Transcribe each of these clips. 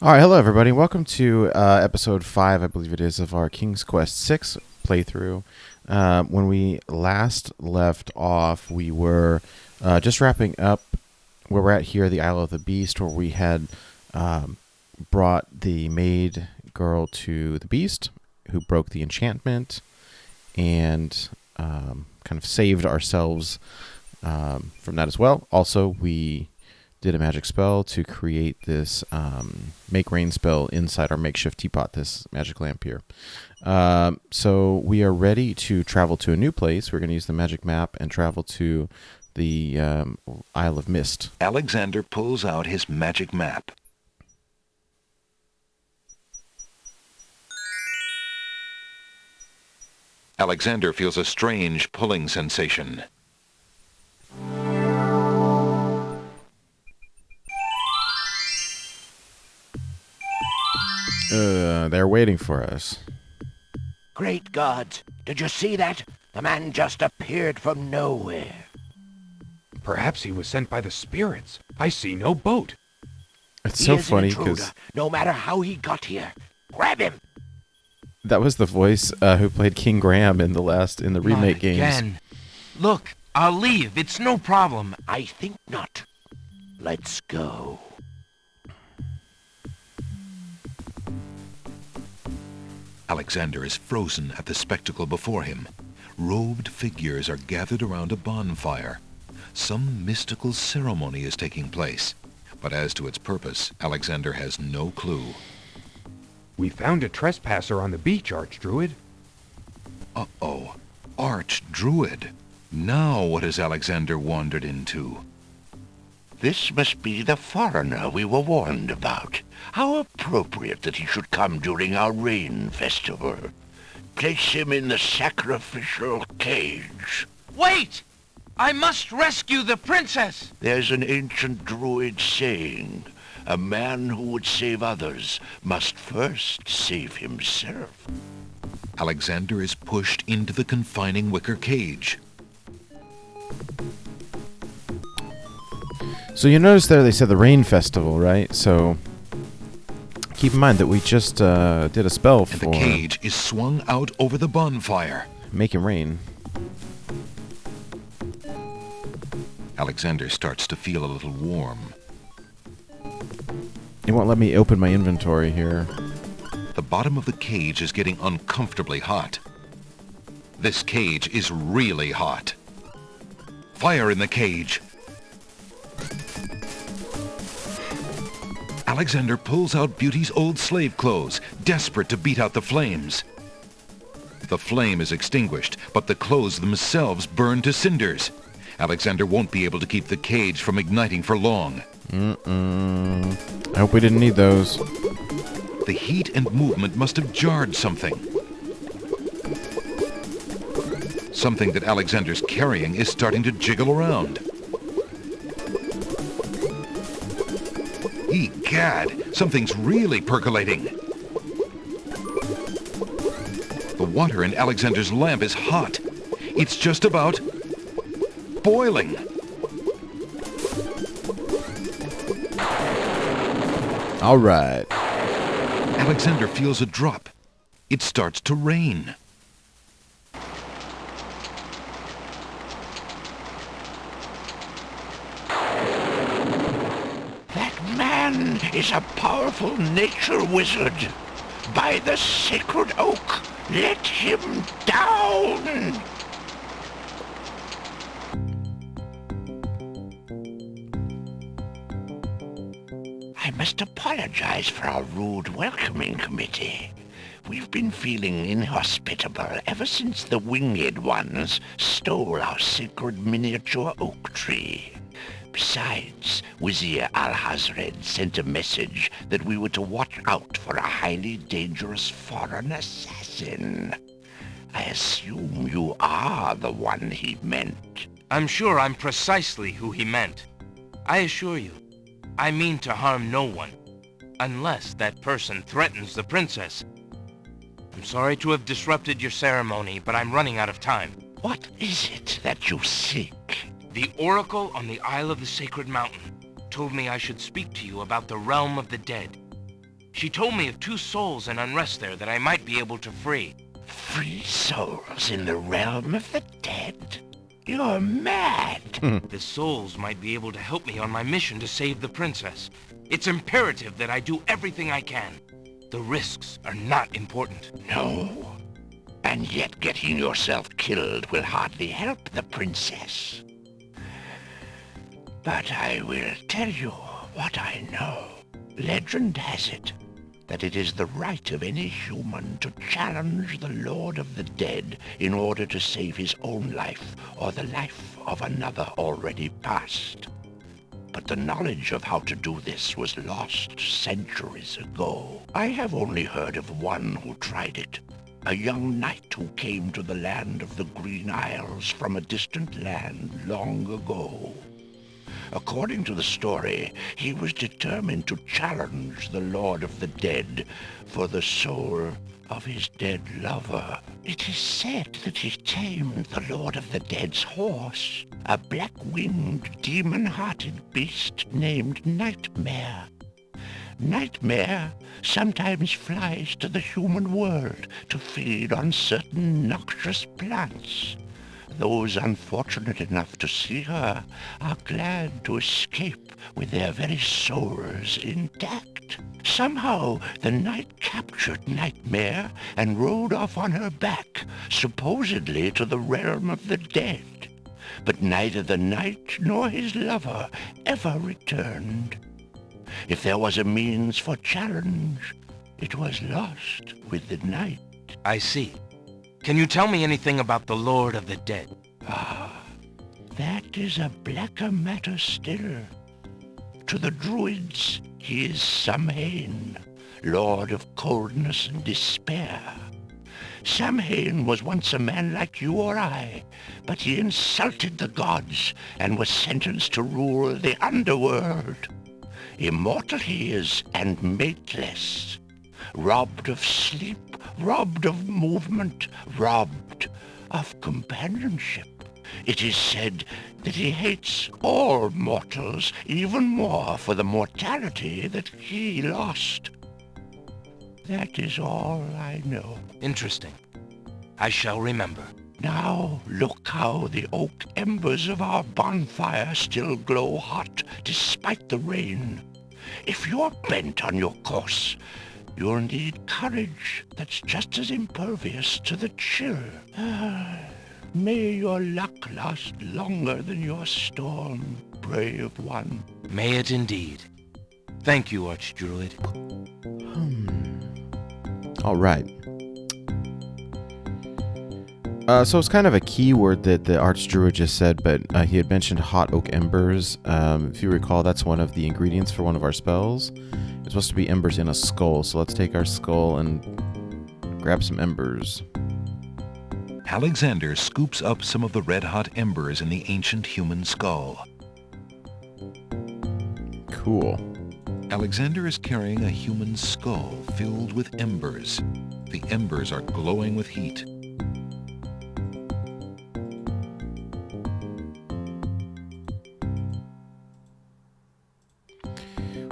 All right, hello everybody. Welcome to episode 5, I believe it is, of our King's Quest 6 playthrough. When we last left off, we were just wrapping up where we're at here, the Isle of the Beast, where we had brought the maid girl to the beast, who broke the enchantment, and kind of saved ourselves from that as well. Also, we did a magic spell to create this make rain spell inside our makeshift teapot, this magic lamp here. So we are ready to travel to a new place. We're going to use the magic map and travel to the Isle of Mist. Alexander pulls out his magic map. Alexander feels a strange pulling sensation. They're waiting for us. Great gods! Did you see that? The man just appeared from nowhere. Perhaps he was sent by the spirits. I see no boat. It's He so is an funny intruder, because no matter how he got here. Grab him! that was the voice who played King Graham in the remake games. Again. Look, I'll leave. It's no problem. I think not. Let's go. Alexander is frozen at the spectacle before him. Robed figures are gathered around a bonfire. Some mystical ceremony is taking place, but as to its purpose, Alexander has no clue. We found a trespasser on the beach, Archdruid. Uh-oh. Archdruid. Now what has Alexander wandered into? This must be the foreigner we were warned about. How appropriate that he should come during our rain festival. Place him in the sacrificial cage. Wait! I must rescue the princess! There's an ancient druid saying, a man who would save others must first save himself. Alexander is pushed into the confining wicker cage. So you notice there they said the rain festival, right? So keep in mind that we just did a spell And for the cage is swung out over the bonfire. making rain. Alexander starts to feel a little warm. It won't let me open my inventory here. The bottom of the cage is getting uncomfortably hot. This cage is really hot. Fire in the cage. Alexander pulls out Beauty's old slave clothes, desperate to beat out the flames. The flame is extinguished, but the clothes themselves burn to cinders. Alexander won't be able to keep the cage from igniting for long. I hope we didn't need those. The heat and movement must have jarred something. Something that Alexander's carrying is starting to jiggle around. Egad, something's really percolating. The water in Alexander's lamp is hot. It's just about boiling. All right. Alexander feels a drop. It starts to rain. That man is a powerful nature wizard. By the sacred oak, let him down! I must apologize for our rude welcoming committee. We've been feeling inhospitable ever since the winged ones stole our sacred miniature oak tree. Besides, Vizier Alhazred sent a message that we were to watch out for a highly dangerous foreign assassin. I assume you are the one he meant. I'm sure I'm precisely who he meant. I assure you, I mean to harm no one, unless that person threatens the princess. I'm sorry to have disrupted your ceremony, but I'm running out of time. What is it that you seek? The oracle on the Isle of the Sacred Mountain told me I should speak to you about the realm of the dead. She told me of 2 souls in unrest there that I might be able to free. Free souls in the realm of the dead? You're mad. The souls might be able to help me on my mission to save the princess. It's imperative that I do everything I can. The risks are not important. No. And yet getting yourself killed will hardly help the princess. But I will tell you what I know. Legend has it that it is the right of any human to challenge the Lord of the Dead in order to save his own life or the life of another already past. But the knowledge of how to do this was lost centuries ago. I have only heard of one who tried it, a young knight who came to the land of the Green Isles from a distant land long ago. According to the story, he was determined to challenge the Lord of the Dead for the soul of his dead lover. It is said that he tamed the Lord of the Dead's horse, a black-winged, demon-hearted beast named Nightmare. Nightmare sometimes flies to the human world to feed on certain noxious plants. Those unfortunate enough to see her are glad to escape with their very souls intact. Somehow the knight captured Nightmare and rode off on her back, supposedly to the realm of the dead. But neither the knight nor his lover ever returned. If there was a means for challenge, it was lost with the night. I see. Can you tell me anything about the Lord of the Dead? That is a blacker matter still. To the Druids, he is Samhain, Lord of Coldness and Despair. Samhain was once a man like you or I, but he insulted the gods and was sentenced to rule the underworld. Immortal he is and mateless, robbed of sleep, robbed of movement, robbed of companionship. It is said that he hates all mortals even more for the mortality that he lost. That is all I know. Interesting. I shall remember. Now look how the oak embers of our bonfire still glow hot despite the rain. If you're bent on your course, you'll need courage that's just as impervious to the chill. May your luck last longer than your storm, brave one. May it indeed. Thank you, Archdruid. All right. So it's kind of a key word that the Archdruid just said, but he had mentioned hot oak embers. If you recall, that's one of the ingredients for one of our spells. It's supposed to be embers in a skull, so let's take our skull and grab some embers. Alexander scoops up some of the red-hot embers in the ancient human skull. Cool. Alexander is carrying a human skull filled with embers. The embers are glowing with heat.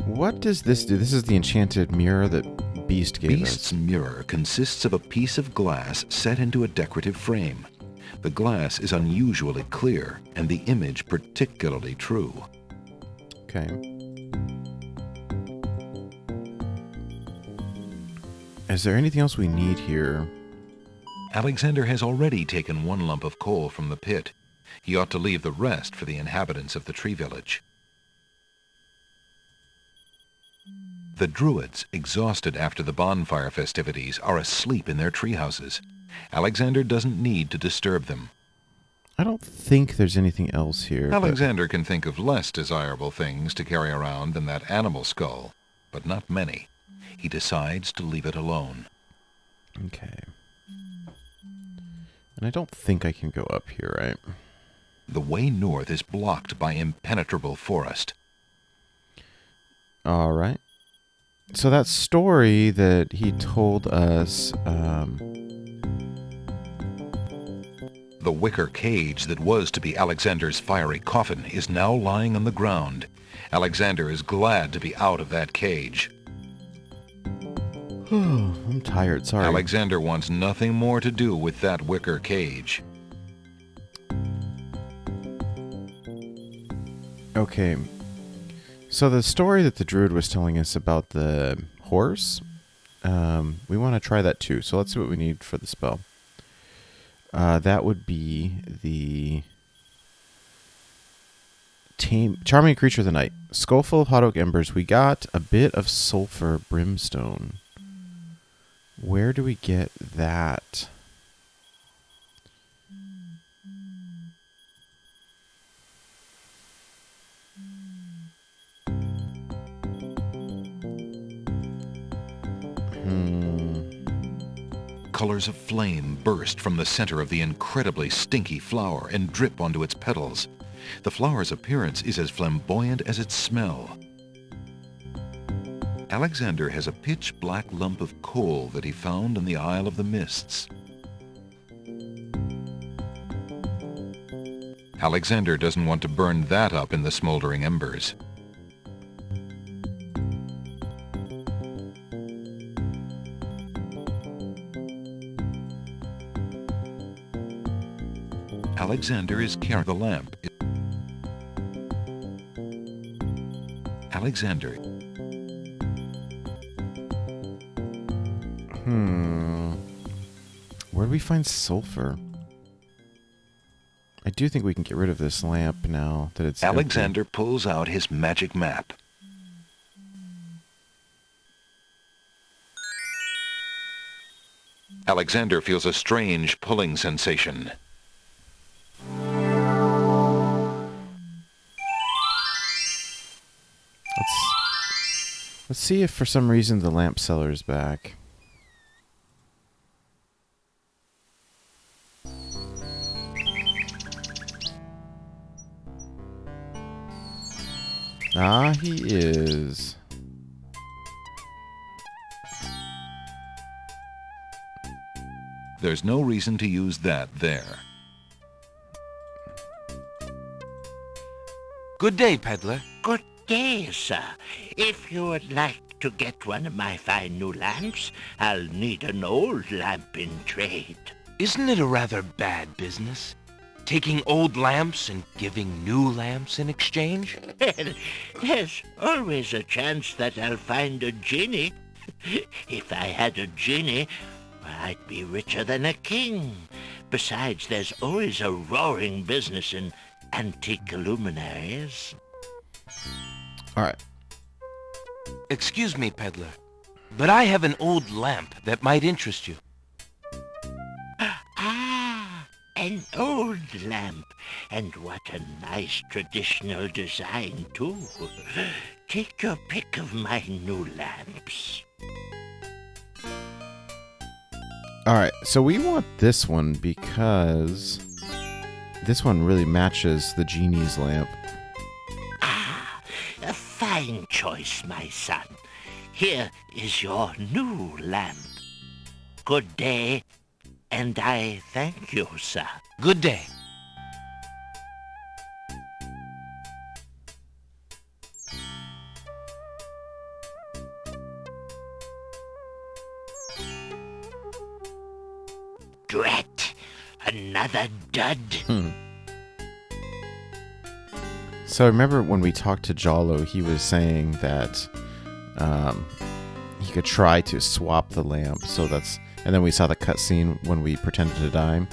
What does this do? This is the enchanted mirror that Beast gave Beast's us. mirror consists of a piece of glass set into a decorative frame. The glass is unusually clear, and the image particularly true. Okay. Is there anything else we need here? Alexander has already taken 1 lump of coal from the pit. He ought to leave the rest for the inhabitants of the tree village. The Druids, exhausted after the bonfire festivities, are asleep in their tree houses. Alexander doesn't need to disturb them. I don't think there's anything else here. Alexander can think of less desirable things to carry around than that animal skull, but not many. He decides to leave it alone. Okay. And I don't think I can go up here, right? The way north is blocked by impenetrable forest. All right. So that story that he told us, The wicker cage that was to be Alexander's fiery coffin is now lying on the ground. Alexander is glad to be out of that cage. I'm tired, sorry. Alexander wants nothing more to do with that wicker cage. Okay. So the story that the druid was telling us about the horse, we want to try that too. So let's see what we need for the spell. That would be the Charming Creature of the Night. Skull full of hot oak embers. We got a bit of sulfur brimstone. Where do we get that? Colors of flame burst from the center of the incredibly stinky flower and drip onto its petals. The flower's appearance is as flamboyant as its smell. Alexander has a pitch-black lump of coal that he found in the Isle of the Mists. Alexander doesn't want to burn that up in the smoldering embers. Alexander is carrying the lamp. Alexander. Where do we find sulfur? I do think we can get rid of this lamp now that it's Alexander empty. pulls out his magic map. Alexander feels a strange pulling sensation. Let's see if for some reason the lamp seller is back. Ah, he is. There's no reason to use that there. Good day, peddler. Good day, sir. If you would like to get one of my fine new lamps, I'll need an old lamp in trade. Isn't it a rather bad business? Taking old lamps and giving new lamps in exchange? Well, there's always a chance that I'll find a genie. If I had a genie, I'd be richer than a king. Besides, there's always a roaring business in antique luminaries. All right. Excuse me, peddler, but I have an old lamp that might interest you. Ah, an old lamp. And what a nice traditional design, too. Take your pick of my new lamps. All right. So we want this one because this one really matches the genie's lamp. A fine choice, my son. Here is your new lamp. Good day, and I thank you, sir. Good day. Drat, another dud. So remember when we talked to Jalo, he was saying that he could try to swap the lamp. So that's, and then we saw the cutscene when we pretended to die,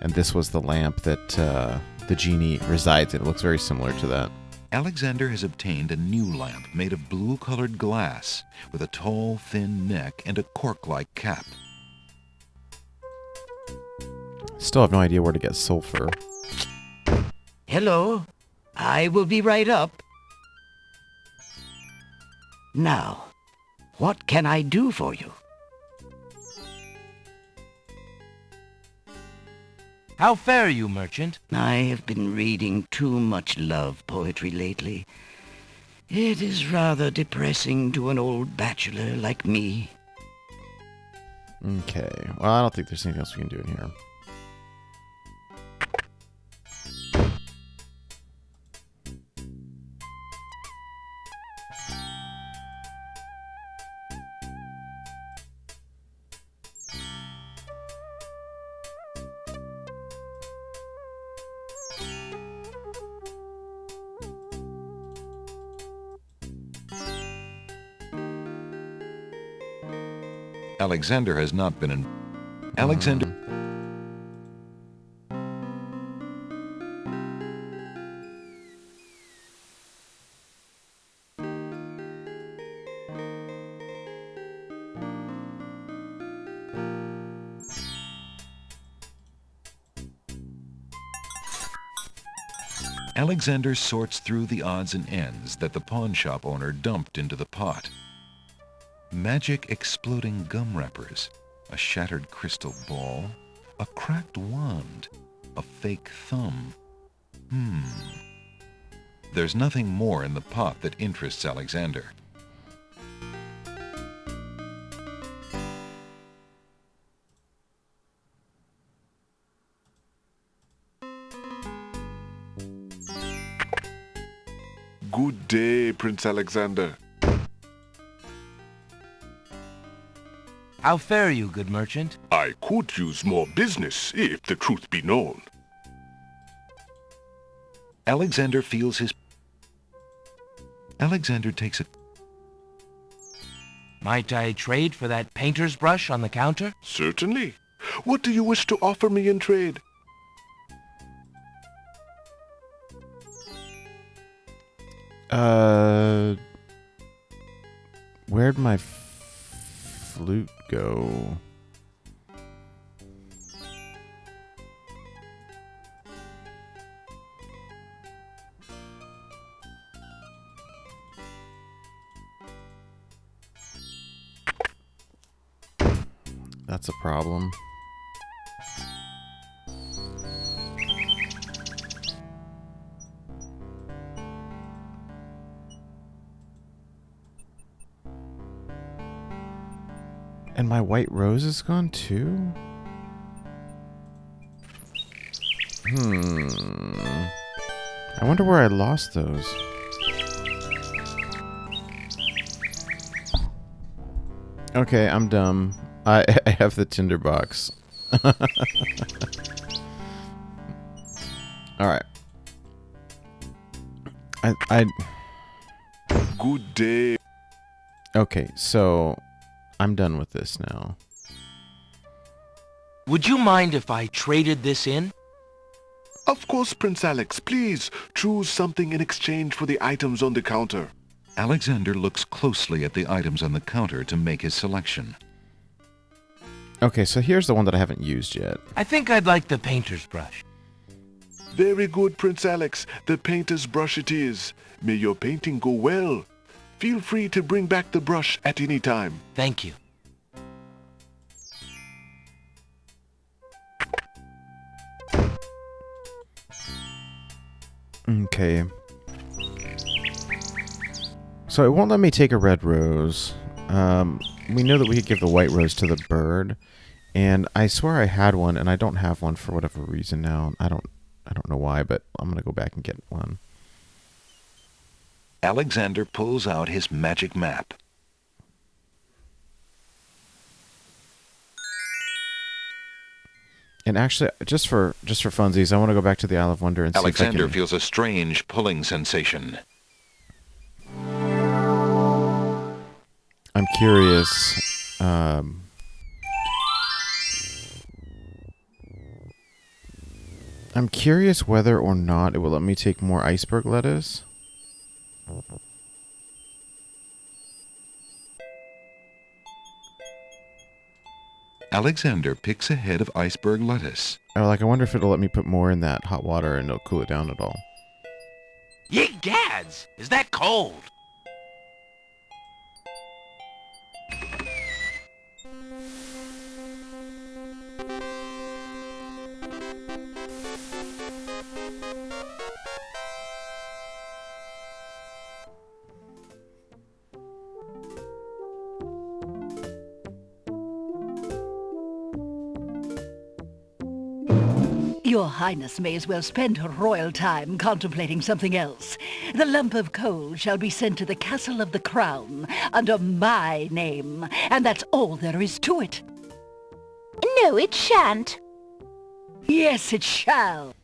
and this was the lamp that the genie resides in. It looks very similar to that. Alexander has obtained a new lamp made of blue-colored glass with a tall, thin neck and a cork-like cap. Still have no idea where to get sulfur. Hello. I will be right up. Now, what can I do for you? How fare you, merchant? I have been reading too much love poetry lately. It is rather depressing to an old bachelor like me. Okay. Well, I don't think there's anything else we can do in here. Alexander has not been in... Alexander... Alexander sorts through the odds and ends that the pawn shop owner dumped into the pot. Magic exploding gum wrappers, a shattered crystal ball, a cracked wand, a fake thumb. There's nothing more in the pot that interests Alexander. Good day, Prince Alexander. How fare you, good merchant? I could use more business, if the truth be known. Alexander feels his... Alexander takes a... Might I trade for that painter's brush on the counter? Certainly. What do you wish to offer me in trade? Where'd my flute go? That's a problem. And my white rose is gone too? I wonder where I lost those. Okay, I'm dumb. I have the tinderbox. Alright. I Good day. Okay, so I'm done with this now. Would you mind if I traded this in? Of course, Prince Alex. Please choose something in exchange for the items on the counter. Alexander looks closely at the items on the counter to make his selection. Okay, so here's the one that I haven't used yet. I think I'd like the painter's brush. Very good, Prince Alex. The painter's brush it is. May your painting go well. Feel free to bring back the brush at any time. Thank you. Okay. So it won't let me take a red rose. We know that we could give the white rose to the bird, and I swear I had one, and I don't have one for whatever reason now. I don't know why, but I'm gonna go back and get one. Alexander pulls out his magic map. And actually, just for funsies, I want to go back to the Isle of Wonder and see if I Alexander can... feels a strange pulling sensation. I'm curious. I'm curious whether or not it will let me take more iceberg lettuce. Alexander picks a head of iceberg lettuce. Oh, like I wonder if it'll let me put more in that hot water and it'll cool it down at all. Ye gads! Is that cold? Your Highness may as well spend her royal time contemplating something else. The lump of coal shall be sent to the Castle of the Crown under my name, and that's all there is to it. No, it shan't. Yes, it shall.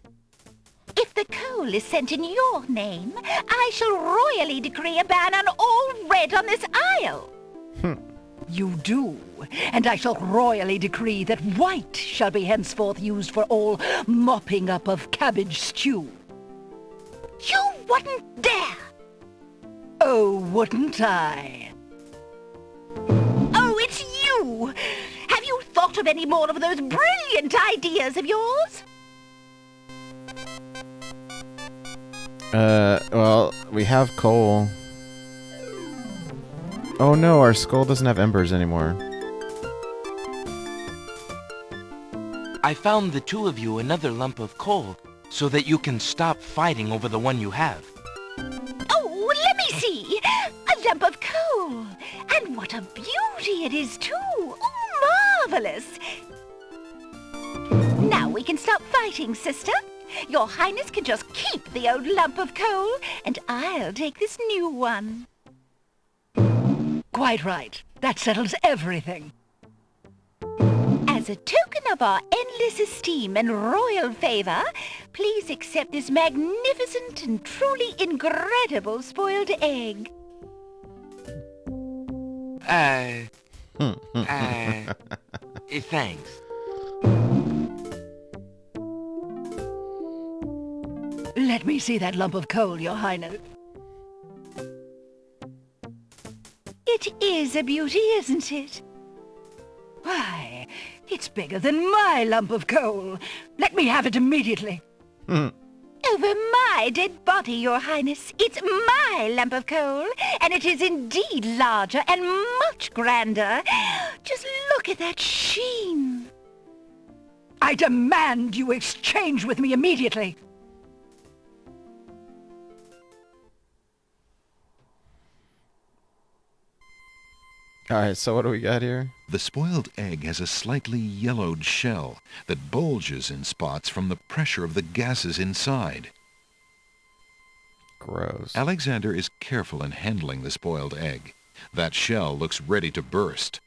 If the coal is sent in your name, I shall royally decree a ban on all red on this isle. You do, and I shall royally decree that white shall be henceforth used for all mopping up of cabbage stew. You wouldn't dare! Oh, wouldn't I? Oh, it's you! Have you thought of any more of those brilliant ideas of yours? Well, we have coal. Oh no, our skull doesn't have embers anymore. I found the two of you another lump of coal so that you can stop fighting over the one you have. Oh, let me see! A lump of coal! And what a beauty it is, too! Oh, marvelous! Now we can stop fighting, sister. Your Highness can just keep the old lump of coal, and I'll take this new one. Quite right. That settles everything. As a token of our endless esteem and royal favor, please accept this magnificent and truly incredible spoiled egg. Thanks. Let me see that lump of coal, Your Highness. It is a beauty, isn't it? Why, it's bigger than my lump of coal. Let me have it immediately. Over my dead body, Your Highness. It's my lump of coal, and it is indeed larger and much grander. Just look at that sheen. I demand you exchange with me immediately. Alright, so what do we got here? The spoiled egg has a slightly yellowed shell that bulges in spots from the pressure of the gases inside. Gross. Alexander is careful in handling the spoiled egg. That shell looks ready to burst.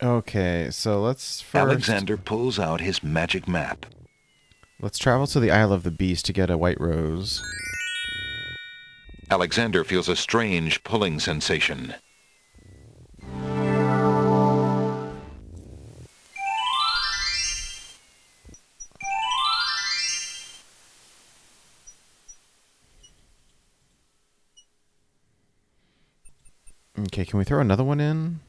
Okay, so let's first... Alexander pulls out his magic map. Let's travel to the Isle of the Beast to get a white rose. Alexander feels a strange pulling sensation. Okay, can we throw another one in?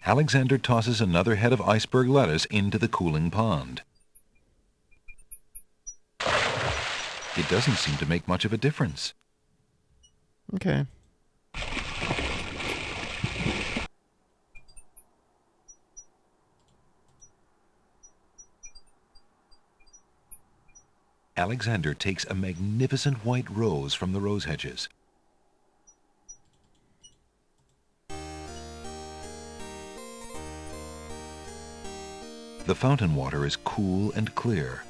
Alexander tosses another head of iceberg lettuce into the cooling pond. It doesn't seem to make much of a difference. Okay. Alexander takes a magnificent white rose from the rose hedges. The fountain water is cool and clear.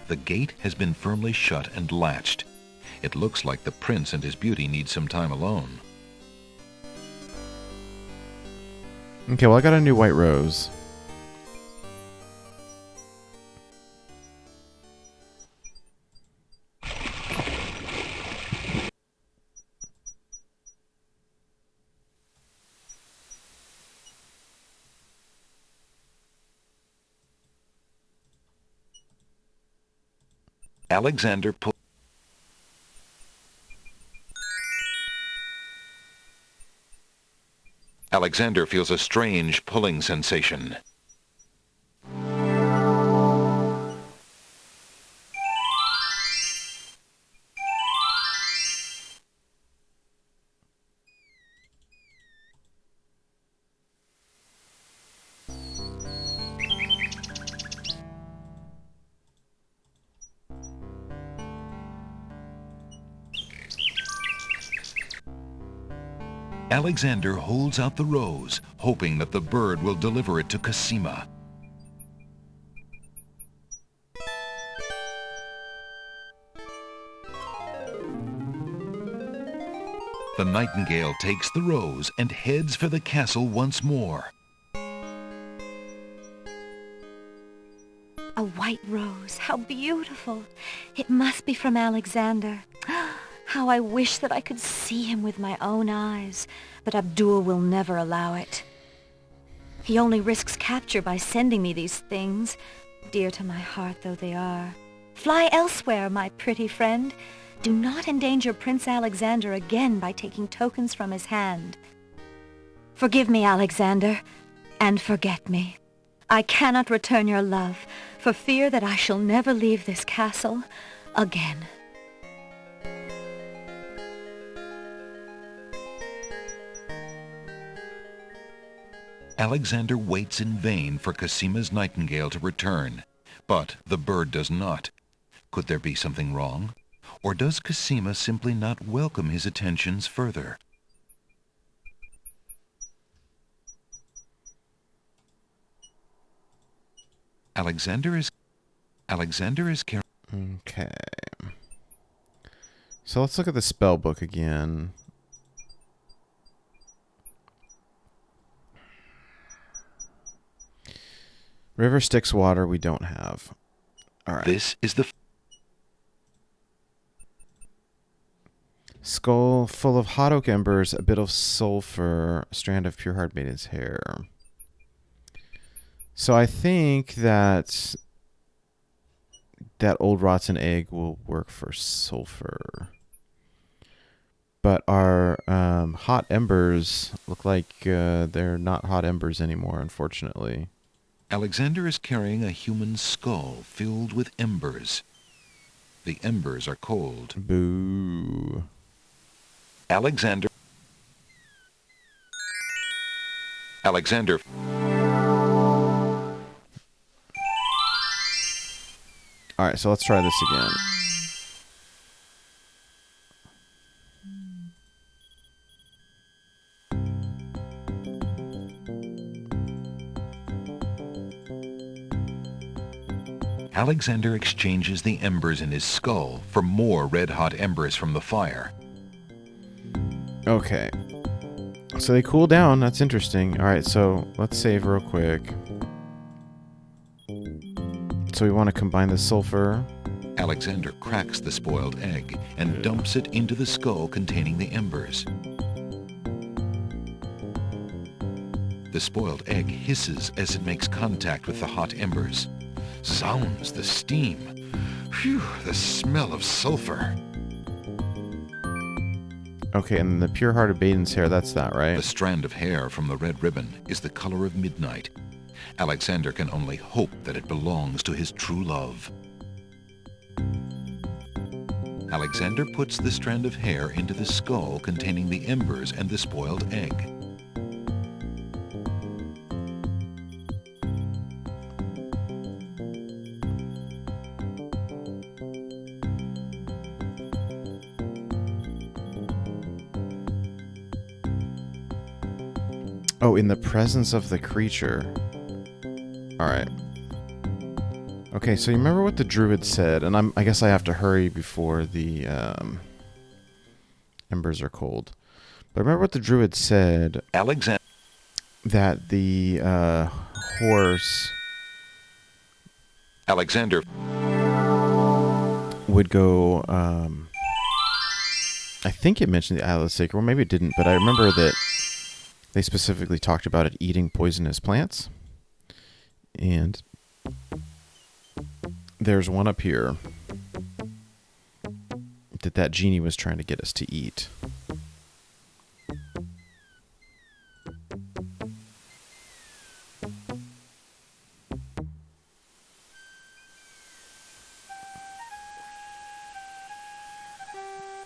The gate has been firmly shut and latched. It looks like the prince and his beauty need some time alone. Okay, well I got a new white rose. Alexander feels a strange pulling sensation. Alexander holds out the rose, hoping that the bird will deliver it to Cassima. The nightingale takes the rose and heads for the castle once more. A white rose. How beautiful. It must be from Alexander. How I wish that I could see him with my own eyes, but Abdul will never allow it. He only risks capture by sending me these things, dear to my heart though they are. Fly elsewhere, my pretty friend. Do not endanger Prince Alexander again by taking tokens from his hand. Forgive me, Alexander, and forget me. I cannot return your love, for fear that I shall never leave this castle again. Alexander waits in vain for Cassima's nightingale to return, but the bird does not. Could there be something wrong? Or does Cassima simply not welcome his attentions further? Alexander is carrying... Okay. So let's look at the spell book again. River Styx water we don't have. All right. This is the... Skull full of hot oak embers, a bit of sulfur, a strand of pure heart maiden's hair. So I think that old rotten egg will work for sulfur. But our hot embers look like they're not hot embers anymore, unfortunately. Alexander is carrying a human skull filled with embers. The embers are cold. Boo. Alexander. All right, so let's try this again. Alexander exchanges the embers in his skull for more red-hot embers from the fire. Okay. So they cool down. That's interesting. All right, so let's save real quick. So we want to combine the sulfur. Alexander cracks the spoiled egg and dumps it into the skull containing the embers. The spoiled egg hisses as it makes contact with the hot embers. Zounds, the steam. Phew, the smell of sulfur. Okay, and the pure-hearted maiden's hair, that's that, right? The strand of hair from the red ribbon is the color of midnight. Alexander can only hope that it belongs to his true love. Alexander puts the strand of hair into the skull containing the embers and the spoiled egg. Oh, in the presence of the creature. Alright. Okay, so you remember what the druid said, and I guess I have to hurry before the embers are cold. But remember what the druid said. Alexander. That the horse... Alexander. Would go... I think it mentioned the Isle of Sacred, or maybe it didn't, but I remember that they specifically talked about it eating poisonous plants. And there's one up here that genie was trying to get us to eat.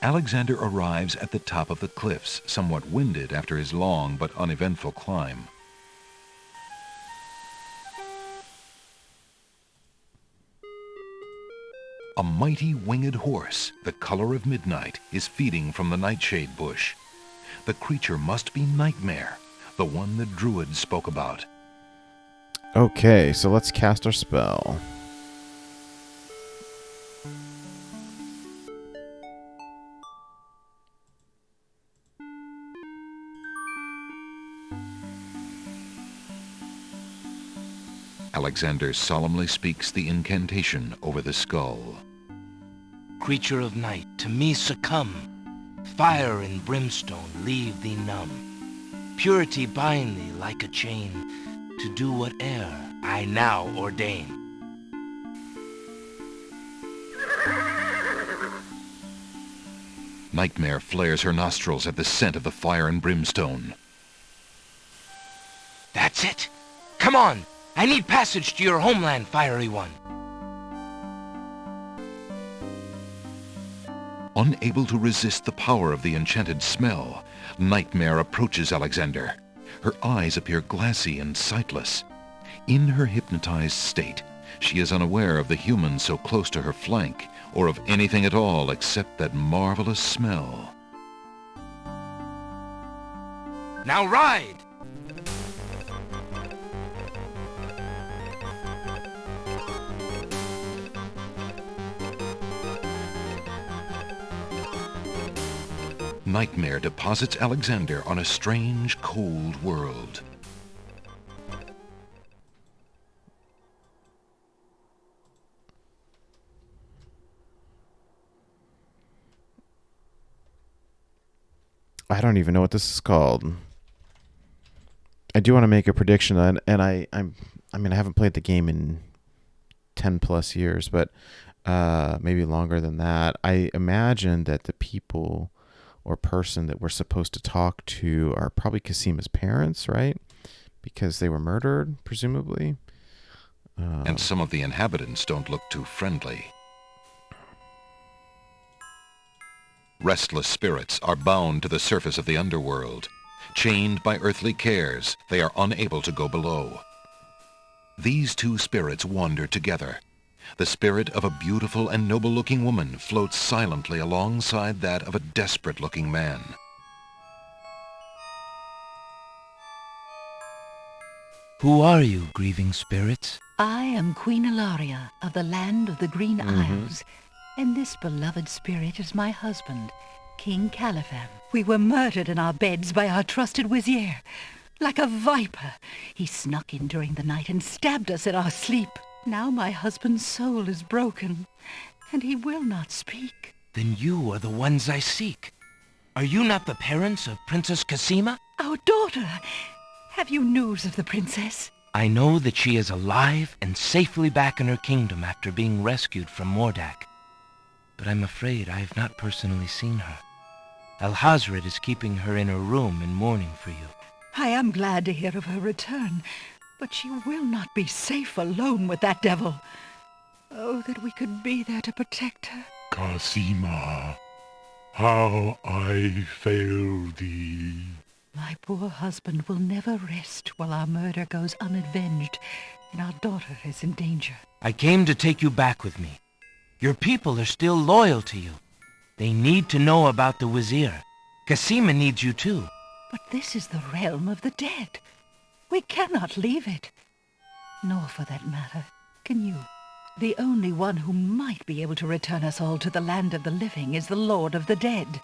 Alexander arrives at the top of the cliffs, somewhat winded after his long but uneventful climb. A mighty winged horse, the color of midnight, is feeding from the nightshade bush. The creature must be Nightmare, the one the druid spoke about. Okay, so let's cast our spell. Alexander solemnly speaks the incantation over the skull. Creature of night, to me succumb. Fire and brimstone leave thee numb. Purity bind thee like a chain, to do whate'er I now ordain. Nightmare flares her nostrils at the scent of the fire and brimstone. That's it! Come on! I need passage to your homeland, fiery one. Unable to resist the power of the enchanted smell, Nightmare approaches Alexander. Her eyes appear glassy and sightless. In her hypnotized state, she is unaware of the human so close to her flank, or of anything at all except that marvelous smell. Now ride! Nightmare deposits Alexander on a strange, cold world. I don't even know what this is called. I do want to make a prediction, and I haven't played the game in 10 plus years, but maybe longer than that. I imagine that the people or person that we're supposed to talk to are probably Cassima's parents, right? Because they were murdered, presumably. And some of the inhabitants don't look too friendly. Restless spirits are bound to the surface of the underworld. Chained by earthly cares, they are unable to go below. These two spirits wander together. The spirit of a beautiful and noble-looking woman floats silently alongside that of a desperate-looking man. Who are you, grieving spirits? I am Queen Ilaria of the land of the Green Isles, and this beloved spirit is my husband, King Caliphan. We were murdered in our beds by our trusted Vizier. Like a viper, he snuck in during the night and stabbed us in our sleep. Now my husband's soul is broken, and he will not speak. Then you are the ones I seek. Are you not the parents of Princess Cassima? Our daughter! Have you news of the princess? I know that she is alive and safely back in her kingdom after being rescued from Mordak. But I'm afraid I have not personally seen her. Alhazred is keeping her in her room in mourning for you. I am glad to hear of her return, but she will not be safe alone with that devil. Oh, that we could be there to protect her. Cassima, how I fail thee. My poor husband will never rest while our murder goes unavenged and our daughter is in danger. I came to take you back with me. Your people are still loyal to you. They need to know about the Vizier. Cassima needs you too. But this is the realm of the dead. We cannot leave it. Nor, for that matter, can you. The only one who might be able to return us all to the land of the living is the Lord of the Dead.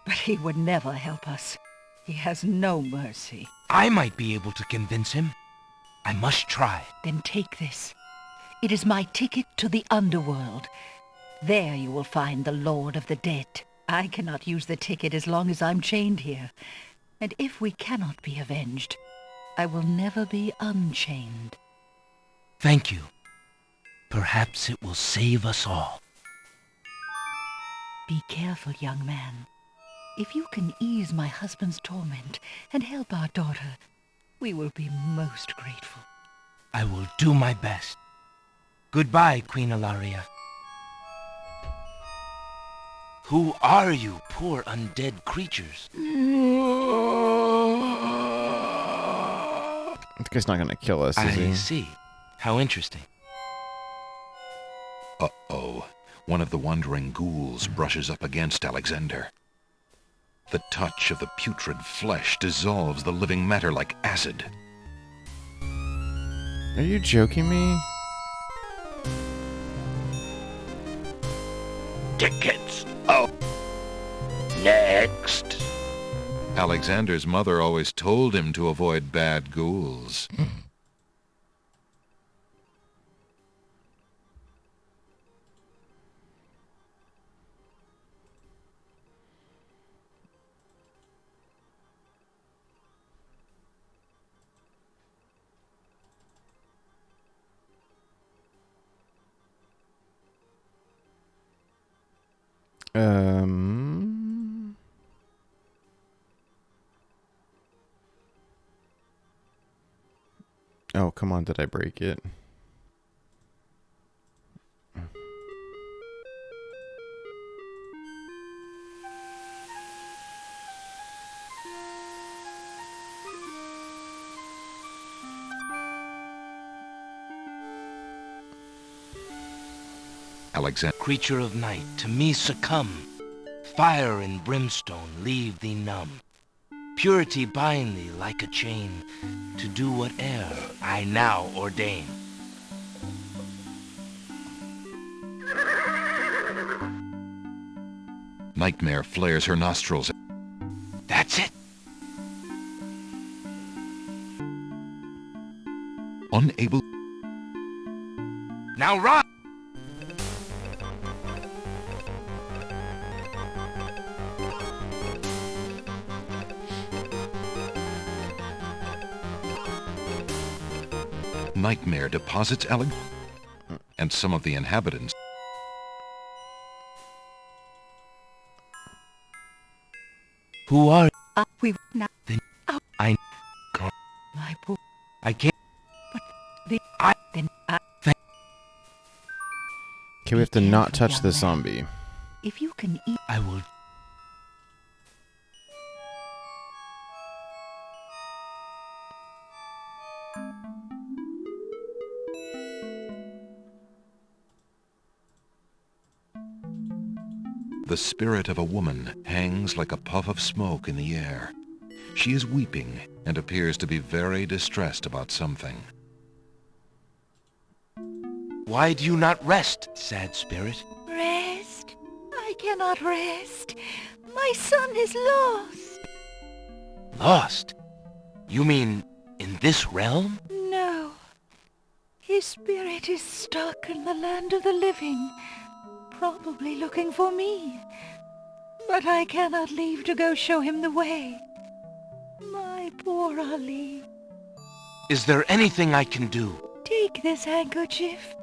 But he would never help us. He has no mercy. I might be able to convince him. I must try. Then take this. It is my ticket to the underworld. There you will find the Lord of the Dead. I cannot use the ticket as long as I'm chained here. And if we cannot be avenged, I will never be unchained. Thank you. Perhaps it will save us all. Be careful, young man. If you can ease my husband's torment and help our daughter, we will be most grateful. I will do my best. Goodbye, Queen Ilaria. Who are you, poor undead creatures? This guy's not going to kill us, is he? I see. How interesting. Uh-oh. One of the wandering ghouls brushes up against Alexander. The touch of the putrid flesh dissolves the living matter like acid. Are you joking me? Tickets. Oh. Next. Alexander's mother always told him to avoid bad ghouls. Oh, come on, did I break it? Alexander. Creature of night, to me succumb. Fire and brimstone leave thee numb. Purity bind thee like a chain, to do whate'er I now ordain. Nightmare flares her nostrils. That's it. Unable. Now run! Nightmare deposits Alex and some of the inhabitants. Who are We not then? I go. my poor, I can't. but the I then Okay, we have to not touch the zombie. if you can eat. I will. The spirit of a woman hangs like a puff of smoke in the air. She is weeping and appears to be very distressed about something. Why do you not rest, sad spirit? Rest? I cannot rest. My son is lost. Lost? You mean in this realm? No. His spirit is stuck in the land of the living, probably looking for me. But I cannot leave to go show him the way. My poor Ali. Is there anything I can do? Take this handkerchief.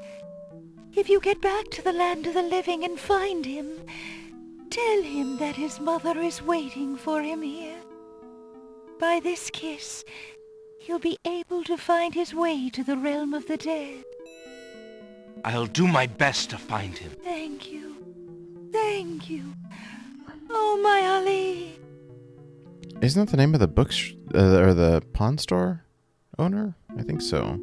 If you get back to the land of the living and find him, tell him that his mother is waiting for him here. By this kiss, he'll be able to find his way to the realm of the dead. I'll do my best to find him. Thank you. Thank you. Oh, my Ali. Isn't that the name of the book or the pawn store owner? I think so.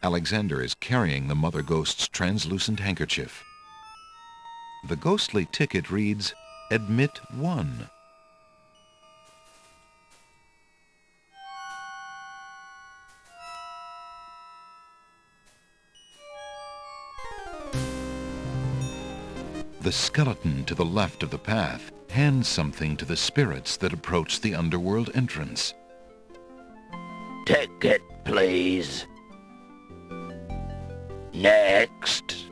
Alexander is carrying the mother ghost's translucent handkerchief. The ghostly ticket reads, "Admit 1." The skeleton to the left of the path hands something to the spirits that approach the underworld entrance. Ticket, please. Next.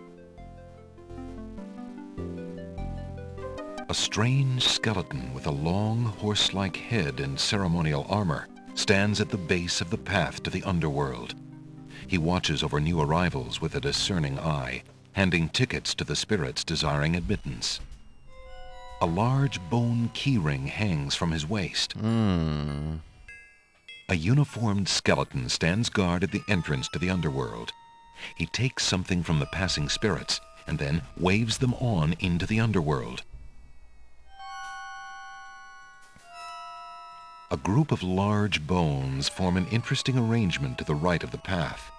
A strange skeleton with a long horse-like head and ceremonial armor stands at the base of the path to the underworld. He watches over new arrivals with a discerning eye, handing tickets to the spirits desiring admittance. A large bone keyring hangs from his waist. A uniformed skeleton stands guard at the entrance to the underworld. He takes something from the passing spirits and then waves them on into the underworld. A group of large bones form an interesting arrangement to the right of the path.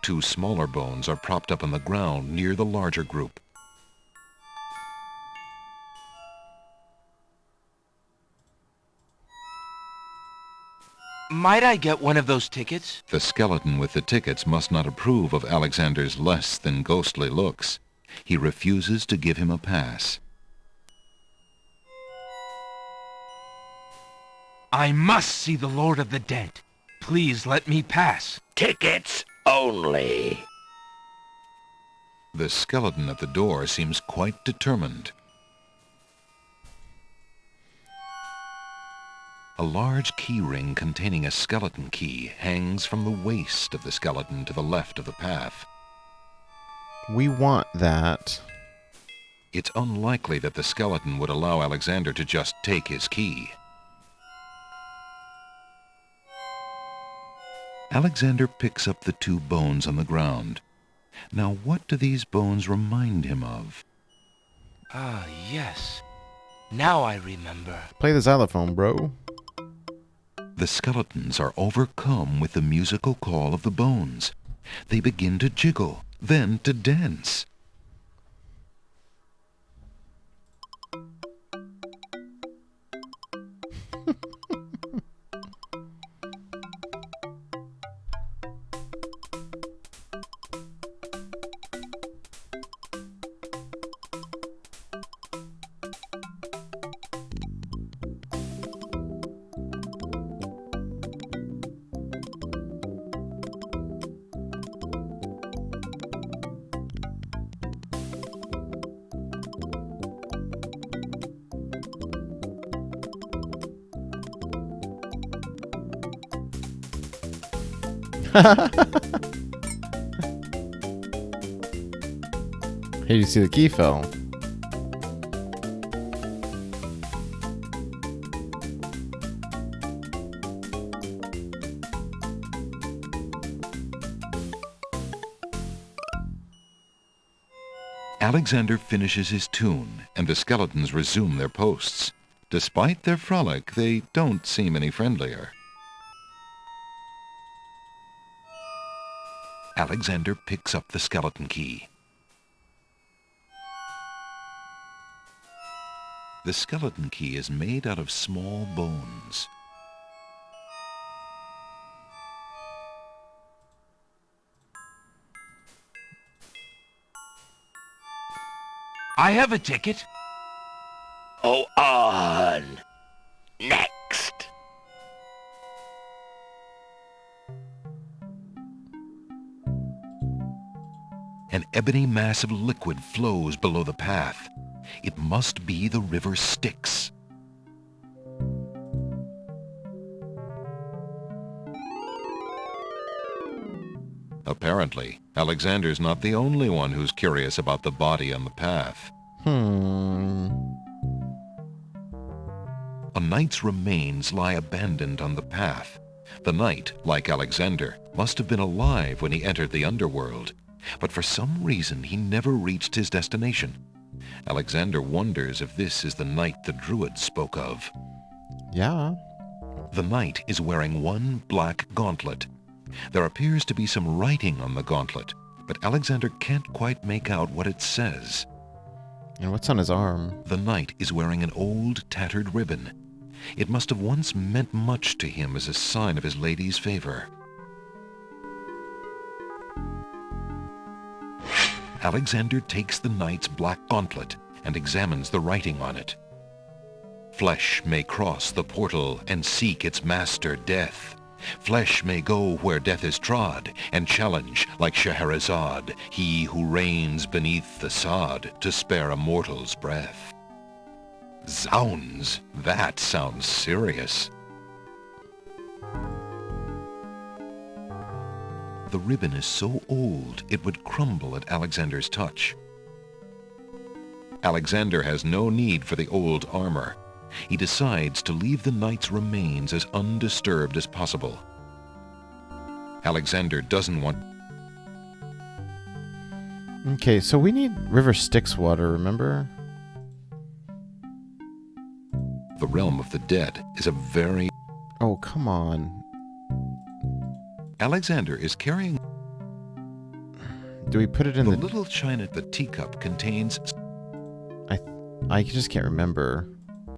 Two smaller bones are propped up on the ground near the larger group. Might I get one of those tickets? The skeleton with the tickets must not approve of Alexander's less than ghostly looks. He refuses to give him a pass. I must see the Lord of the Dead. Please let me pass. Tickets only. The skeleton at the door seems quite determined. A large key ring containing a skeleton key hangs from the waist of the skeleton to the left of the path. We want that. It's unlikely that the skeleton would allow Alexander to just take his key. Alexander picks up the 2 bones on the ground. Now, what do these bones remind him of? Ah, yes. Now I remember. Play the xylophone, bro. The skeletons are overcome with the musical call of the bones. They begin to jiggle, then to dance. Hey, you see the key fell. Alexander finishes his tune, and the skeletons resume their posts. Despite their frolic, they don't seem any friendlier. Alexander picks up the skeleton key. The skeleton key is made out of small bones. I have a ticket. Go on. Next. An ebony mass of liquid flows below the path. It must be the river Styx. Apparently, Alexander's not the only one who's curious about the body on the path. A knight's remains lie abandoned on the path. The knight, like Alexander, must have been alive when he entered the underworld, but for some reason he never reached his destination. Alexander wonders if this is the knight the Druid spoke of. Yeah. The knight is wearing one black gauntlet. There appears to be some writing on the gauntlet, but Alexander can't quite make out what it says. And what's on his arm? The knight is wearing an old, tattered ribbon. It must have once meant much to him as a sign of his lady's favor. Alexander takes the knight's black gauntlet and examines the writing on it. Flesh may cross the portal and seek its master, death. Flesh may go where death is trod, and challenge, like Scheherazade, he who reigns beneath the sod to spare a mortal's breath. Zounds, that sounds serious. The ribbon is so old it would crumble at Alexander's touch. Alexander has no need for the old armor. He decides to leave the knight's remains as undisturbed as possible. Alexander doesn't want... Okay, so we need River Styx water, remember? The realm of the dead is a very... Oh, come on. Alexander is carrying... Do we put it in the the... little china the teacup contains... I just can't remember.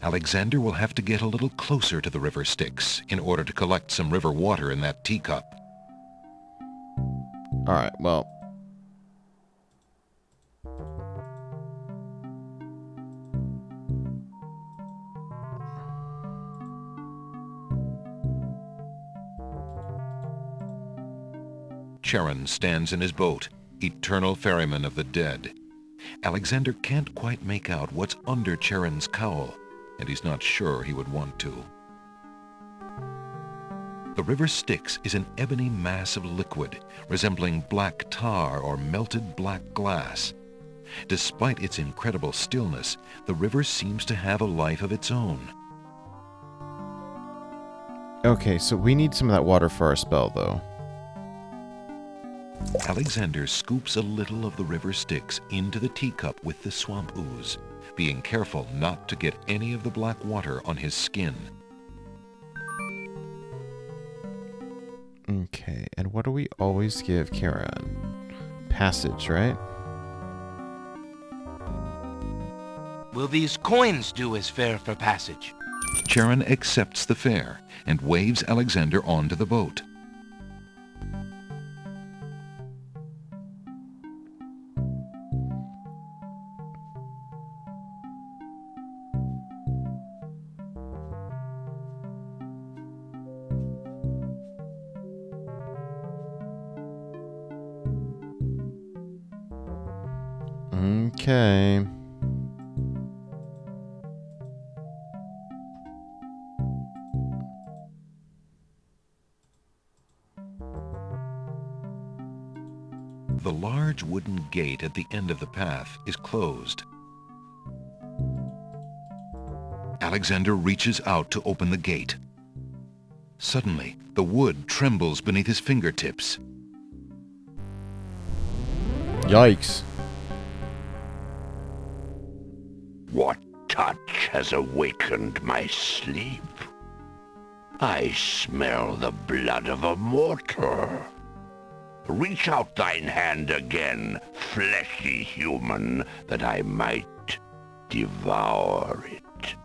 Alexander will have to get a little closer to the river Styx in order to collect some river water in that teacup. Alright, well... Charon stands in his boat, eternal ferryman of the dead. Alexander can't quite make out what's under Charon's cowl, and he's not sure he would want to. The river Styx is an ebony mass of liquid, resembling black tar or melted black glass. Despite its incredible stillness, the river seems to have a life of its own. Okay, so we need some of that water for our spell, though. Alexander scoops a little of the river Styx into the teacup with the swamp ooze, being careful not to get any of the black water on his skin. Okay, and what do we always give Karen? Passage, right? Will these coins do as fare for passage? Charon accepts the fare and waves Alexander onto the boat. Okay. The large wooden gate at the end of the path is closed. Alexander reaches out to open the gate. Suddenly, the wood trembles beneath his fingertips. Yikes. What touch has awakened my sleep? I smell the blood of a mortal. Reach out thine hand again, fleshy human, that I might devour it.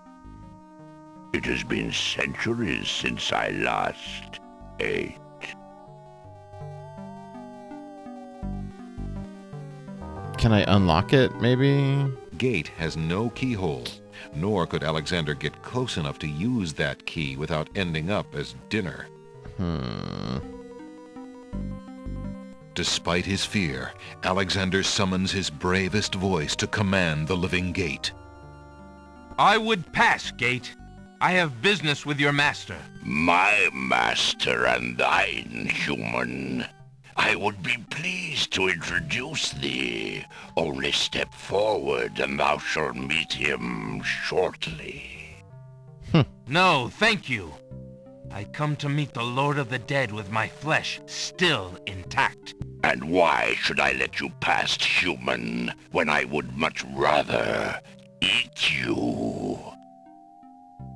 It has been centuries since I last ate. Can I unlock it, maybe? Gate has no keyhole, nor could Alexander get close enough to use that key without ending up as dinner. Despite his fear, Alexander summons his bravest voice to command the living Gate. I would pass, Gate. I have business with your master. My master and thine, human. I would be pleased to introduce thee. Only step forward and thou shalt meet him shortly. No, thank you. I come to meet the Lord of the Dead with my flesh still intact. And why should I let you past, human, when I would much rather eat you?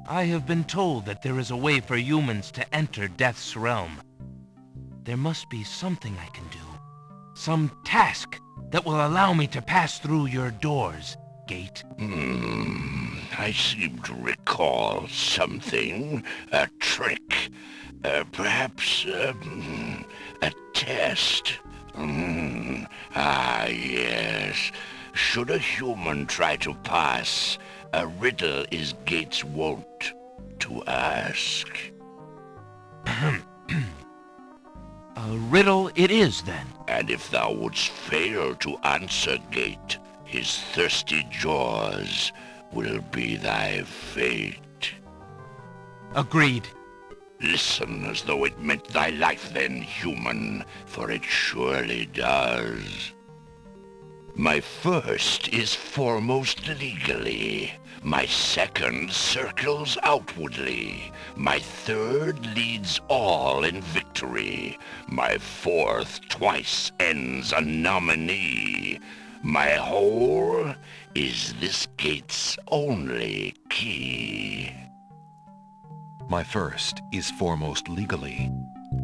I have been told that there is a way for humans to enter Death's realm. There must be something I can do. Some task that will allow me to pass through your doors, Gate. I seem to recall something. A trick. Perhaps, a test. Yes. Should a human try to pass, a riddle is Gate's wont to ask. A riddle it is, then. And if thou wouldst fail to answer, Gate, his thirsty jaws will be thy fate. Agreed. Listen as though it meant thy life then, human, for it surely does. My first is foremost legally. My second circles outwardly. My third leads all in victory. My fourth twice ends a nominee. My whole is this gate's only key. My first is foremost legally.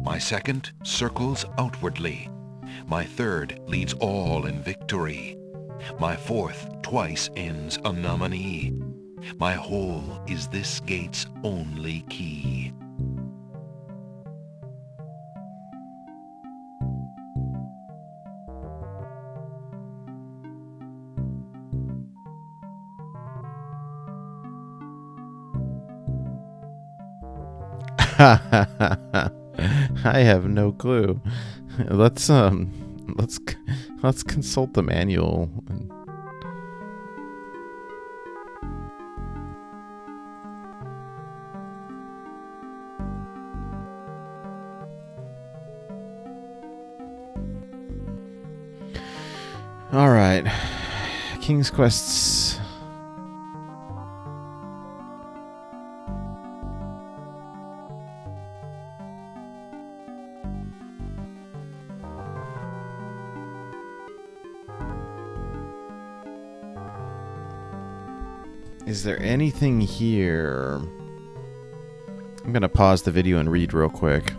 My second circles outwardly. My third leads all in victory. My fourth twice ends a nominee. My whole is this gate's only key. I have no clue. Let's consult the manual. All right. King's Quests. Is there anything here? I'm gonna pause the video and read real quick.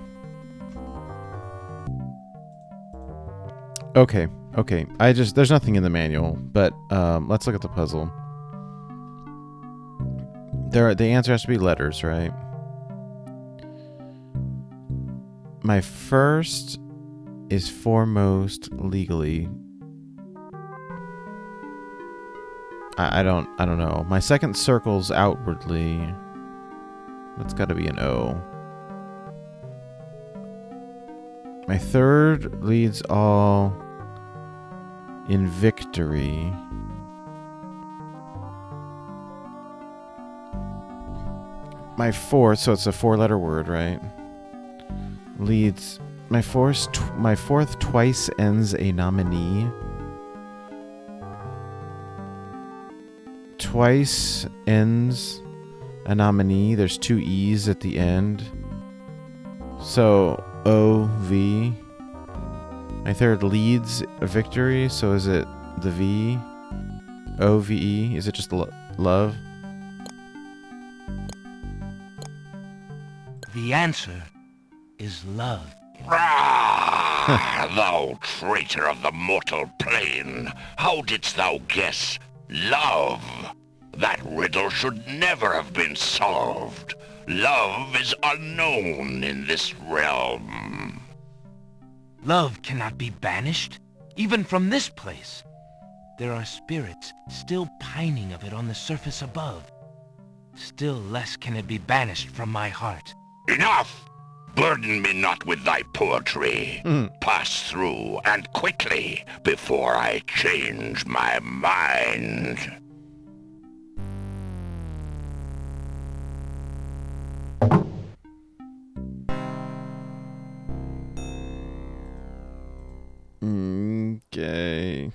Okay. There's nothing in the manual, but let's look at the puzzle. The answer has to be letters, right? My first is foremost legally. I don't know. My second circle's outwardly. That's got to be an O. My third leads all in victory. My fourth, so it's a 4-letter word, right? Leads. My fourth twice ends a nominee. Twice ends a nominee. There's 2 E's at the end. So O-V. My third leads a victory. So is it the V? O-V-E? Is it just love? The answer is love. Thou traitor of the mortal plane, how didst thou guess love? That riddle should never have been solved. Love is unknown in this realm. Love cannot be banished, even from this place. There are spirits still pining of it on the surface above. Still less can it be banished from my heart. Enough! Burden me not with thy poetry. Pass through, and quickly, before I change my mind. Okay.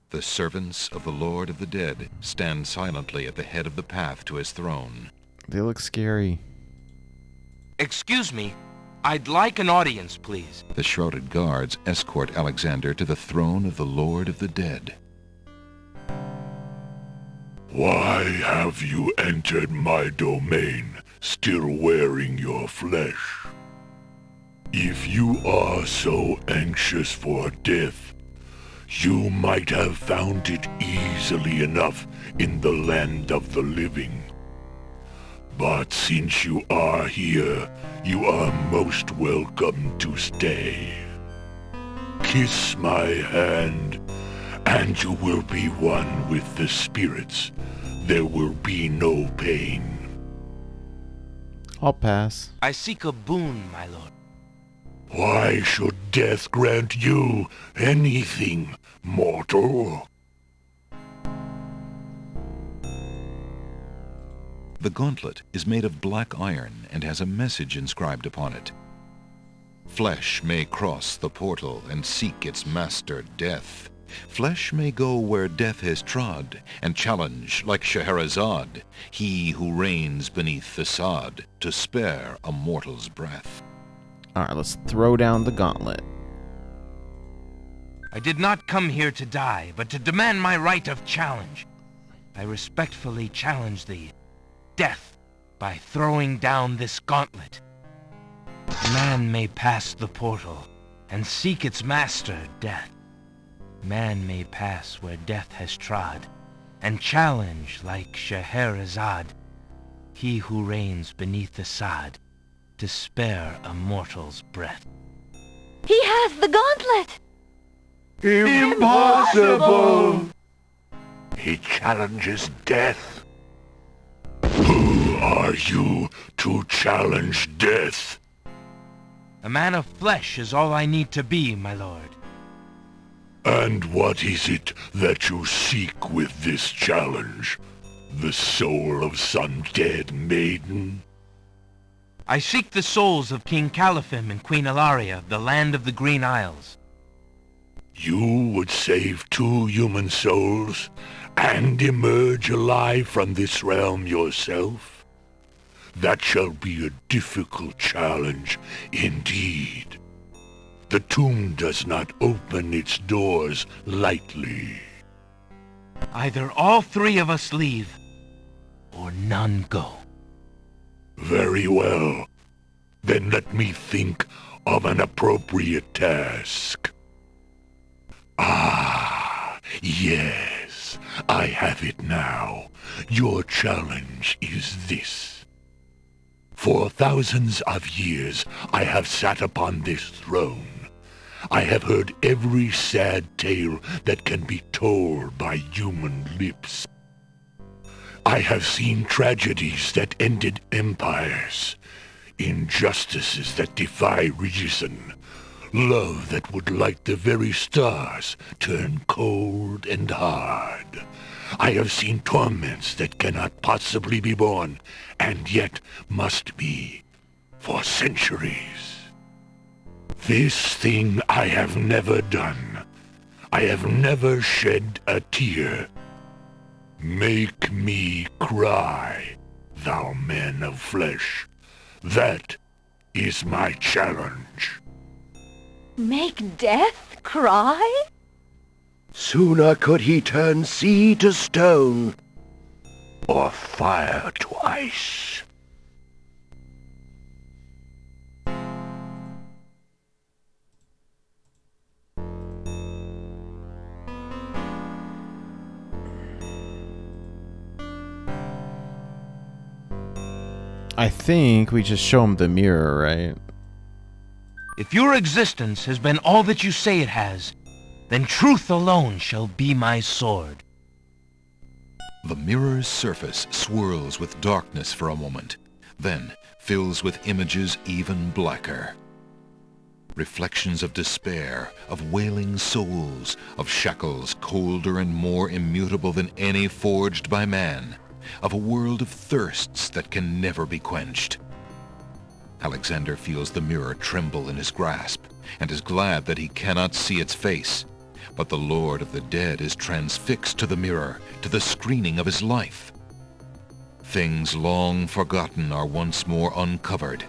The servants of the Lord of the Dead stand silently at the head of the path to his throne. They look scary. Excuse me, I'd like an audience, please. The shrouded guards escort Alexander to the throne of the Lord of the Dead. Why have you entered my domain, still wearing your flesh? If you are so anxious for death, you might have found it easily enough in the land of the living. But since you are here, you are most welcome to stay. Kiss my hand, and you will be one with the spirits. There will be no pain. I'll pass. I seek a boon, my lord. Why should death grant you anything, mortal? The gauntlet is made of black iron and has a message inscribed upon it. Flesh may cross the portal and seek its master, death. Flesh may go where death has trod and challenge, like Scheherazade, he who reigns beneath the sod, to spare a mortal's breath. Alright, let's throw down the gauntlet. I did not come here to die, but to demand my right of challenge. I respectfully challenge thee, death, by throwing down this gauntlet. Man may pass the portal and seek its master, death. Man may pass where death has trod and challenge, like Scheherazade, he who reigns beneath the sod, to spare a mortal's breath. He has the gauntlet! Impossible! He challenges death. Who are you to challenge death? A man of flesh is all I need to be, my lord. And what is it that you seek with this challenge? The soul of some dead maiden? I seek the souls of King Califim and Queen Ilaria of the land of the Green Isles. You would save 2 human souls and emerge alive from this realm yourself? That shall be a difficult challenge indeed. The tomb does not open its doors lightly. Either all 3 of us leave, or none go. Very well. Then let me think of an appropriate task. Ah, yes, I have it now. Your challenge is this. For thousands of years I have sat upon this throne. I have heard every sad tale that can be told by human lips. I have seen tragedies that ended empires, injustices that defy reason, love that would light the very stars turn cold and hard. I have seen torments that cannot possibly be borne, and yet must be, for centuries. This thing I have never done. I have never shed a tear. Make me cry, thou man of flesh. That is my challenge. Make death cry? Sooner could he turn sea to stone, or fire to ice. I think we just show him the mirror, right? If your existence has been all that you say it has, then truth alone shall be my sword. The mirror's surface swirls with darkness for a moment, then fills with images even blacker. Reflections of despair, of wailing souls, of shackles colder and more immutable than any forged by man, of a world of thirsts that can never be quenched. Alexander feels the mirror tremble in his grasp, and is glad that he cannot see its face. But the Lord of the Dead is transfixed to the mirror, to the screening of his life. Things long forgotten are once more uncovered.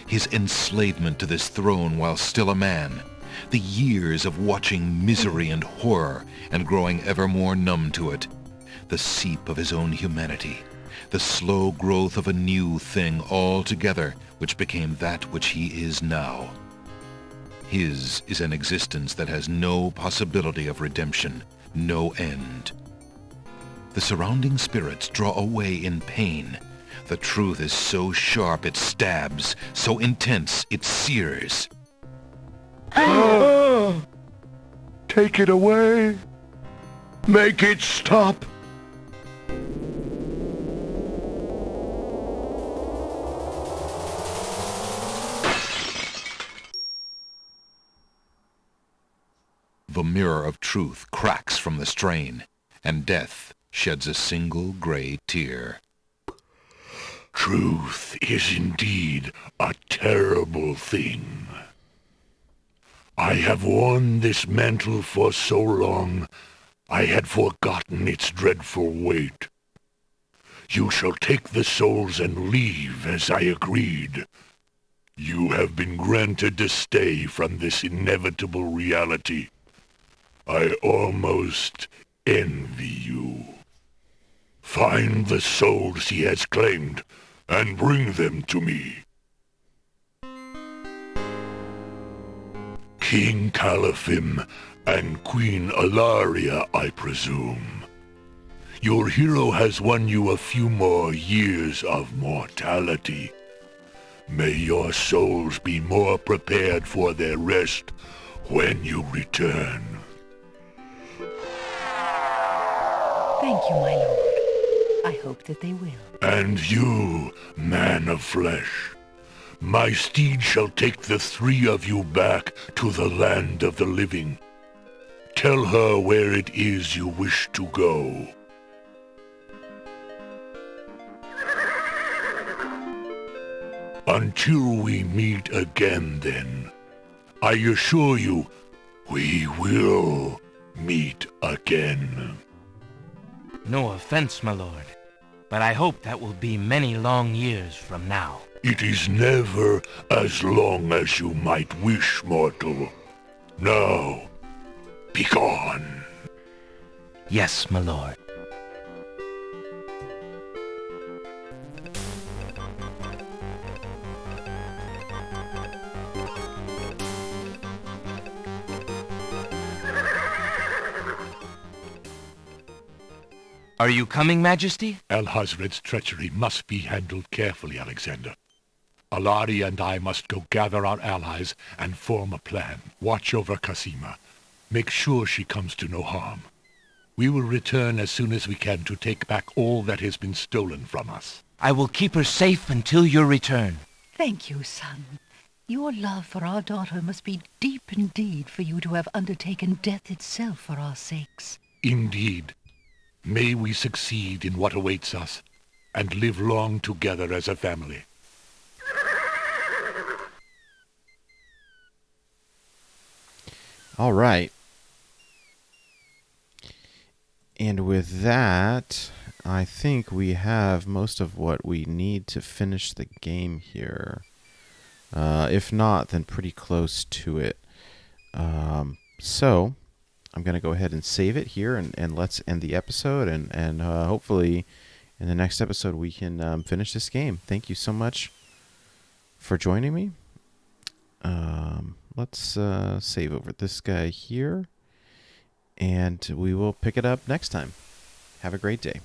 His enslavement to this throne while still a man, the years of watching misery and horror and growing ever more numb to it, the seep of his own humanity, the slow growth of a new thing altogether which became that which he is now. His is an existence that has no possibility of redemption, no end. The surrounding spirits draw away in pain. The truth is so sharp it stabs, so intense it sears. Take it away. Make it stop. The mirror of truth cracks from the strain, and death sheds a single gray tear. Truth is indeed a terrible thing. I have worn this mantle for so long, I had forgotten its dreadful weight. You shall take the souls and leave as I agreed. You have been granted a stay from this inevitable reality. I almost envy you. Find the souls he has claimed, and bring them to me. King Califim and Queen Ilaria, I presume. Your hero has won you a few more years of mortality. May your souls be more prepared for their rest when you return. Thank you, my lord. I hope that they will. And you, man of flesh, my steed shall take the 3 of you back to the land of the living. Tell her where it is you wish to go. Until we meet again, then. I assure you, we will meet again. No offense, my lord, but I hope that will be many long years from now. It is never as long as you might wish, mortal. Now, begone. Yes, my lord. Are you coming, Majesty? Alhazred's treachery must be handled carefully, Alexander. Alari and I must go gather our allies and form a plan. Watch over Cassima. Make sure she comes to no harm. We will return as soon as we can to take back all that has been stolen from us. I will keep her safe until your return. Thank you, son. Your love for our daughter must be deep indeed for you to have undertaken death itself for our sakes. Indeed. May we succeed in what awaits us, and live long together as a family. All right. And with that, I think we have most of what we need to finish the game here. If not, then pretty close to it. So I'm going to go ahead and save it here, and let's end the episode. And hopefully in the next episode we can finish this game. Thank you so much for joining me. Let's save over this guy here, and we will pick it up next time. Have a great day.